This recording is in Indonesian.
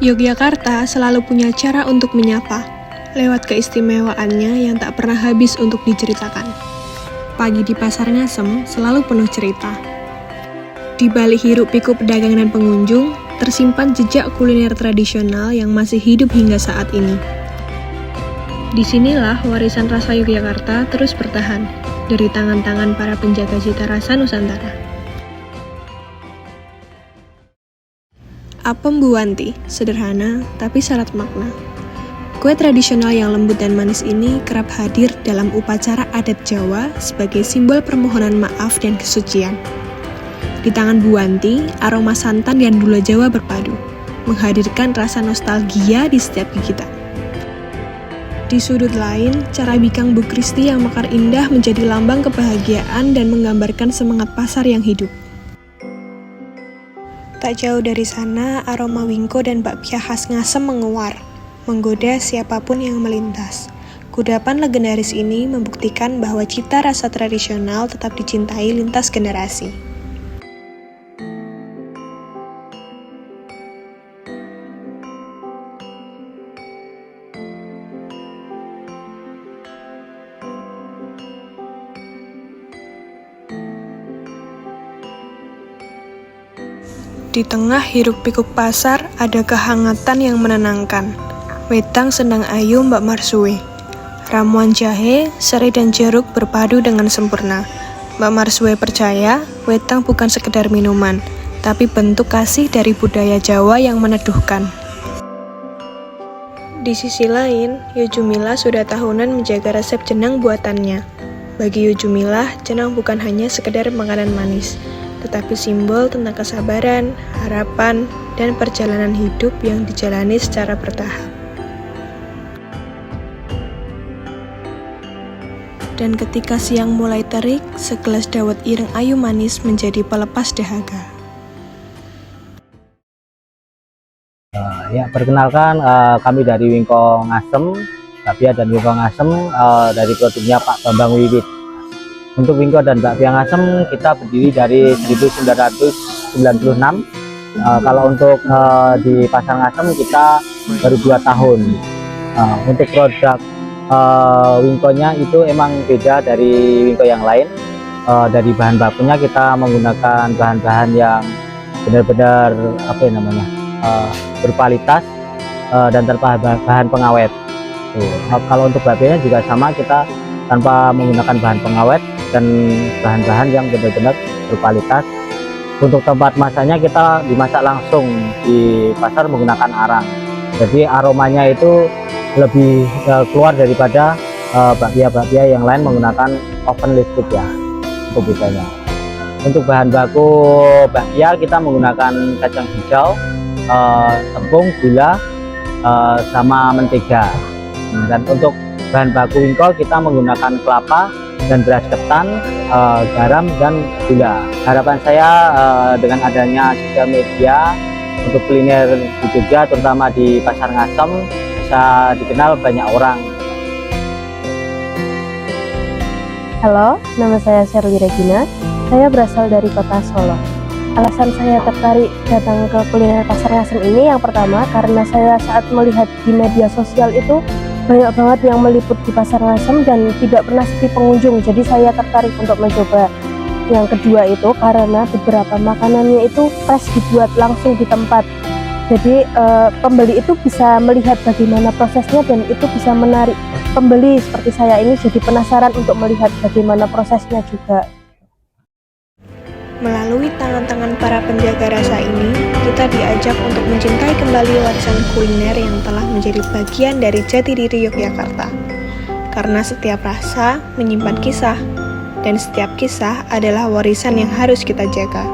Yogyakarta selalu punya cara untuk menyapa, lewat keistimewaannya yang tak pernah habis untuk diceritakan. Pagi di Pasar Ngasem selalu penuh cerita. Di balik hiruk-pikuk pedagang dan pengunjung, tersimpan jejak kuliner tradisional yang masih hidup hingga saat ini. Disinilah warisan rasa Yogyakarta terus bertahan, dari tangan-tangan para penjaga cita rasa Nusantara. Apem Buwanti, sederhana tapi syarat makna. Kue tradisional yang lembut dan manis ini kerap hadir dalam upacara adat Jawa sebagai simbol permohonan maaf dan kesucian. Di tangan Buwanti, aroma santan dan gula Jawa berpadu, menghadirkan rasa nostalgia di setiap gigitan. Di sudut lain, cara bikang Bu Kristi yang mekar indah menjadi lambang kebahagiaan dan menggambarkan semangat pasar yang hidup. Tak jauh dari sana, aroma wingko dan bakpia khas Ngasem menguar, menggoda siapapun yang melintas. Kudapan legendaris ini membuktikan bahwa cita rasa tradisional tetap dicintai lintas generasi. Di tengah hiruk-pikuk pasar, ada kehangatan yang menenangkan. Wedang Sendang Ayu Mbak Marsue. Ramuan jahe, serai dan jeruk berpadu dengan sempurna. Mbak Marsue percaya, wedang bukan sekedar minuman, tapi bentuk kasih dari budaya Jawa yang meneduhkan. Di sisi lain, Yujumila sudah tahunan menjaga resep jenang buatannya. Bagi Yujumila, jenang bukan hanya sekedar makanan manis, tetapi simbol tentang kesabaran, harapan, dan perjalanan hidup yang dijalani secara bertahap. Dan ketika siang mulai terik, segelas dawet ireng ayu manis menjadi pelepas dahaga. Perkenalkan, kami dari Wingko Ngasem, bakpia dan Wingko Ngasem dari produknya Pak Bambang Wiwit. Untuk Wingko dan bakpia Ngasem kita berdiri dari 1996. Kalau untuk di Pasar Ngasem kita baru 2 tahun. Untuk produk Wingkonya itu emang beda dari Wingko yang lain. Dari bahan bakunya kita menggunakan bahan-bahan yang benar-benar berkualitas dan tanpa bahan pengawet. Kalau untuk bakpianya juga sama, kita tanpa menggunakan bahan pengawet dan bahan-bahan yang benar-benar berkualitas. Untuk tempat masaknya kita dimasak langsung di pasar menggunakan arang, jadi aromanya itu lebih keluar daripada bakpia-bakpia yang lain menggunakan oven listrik ya. Untuk bedanya, untuk bahan baku bakpia kita menggunakan kacang hijau, tepung, gula, sama mentega. Dan untuk bahan baku wingko kita menggunakan kelapa dan beras ketan, garam dan gula. Harapan saya dengan adanya sosial media untuk kuliner di Jogja, terutama di Pasar Ngasem, bisa dikenal banyak orang. Halo, nama saya Sherly Regina. Saya berasal dari kota Solo. Alasan saya tertarik datang ke kuliner Pasar Ngasem ini yang pertama karena saya saat melihat di media sosial itu banyak banget yang meliput di Pasar Ngasem dan tidak pernah sepi pengunjung, jadi saya tertarik untuk mencoba. Yang kedua itu karena beberapa makanannya itu fresh, dibuat langsung di tempat, jadi pembeli itu bisa melihat bagaimana prosesnya dan itu bisa menarik pembeli seperti saya ini jadi penasaran untuk melihat bagaimana prosesnya juga. Melalui tangan-tangan para penjaga rasa ini, kita diajak untuk mencintai kembali warisan kuliner yang telah menjadi bagian dari jati diri Yogyakarta. Karena setiap rasa menyimpan kisah, dan setiap kisah adalah warisan yang harus kita jaga.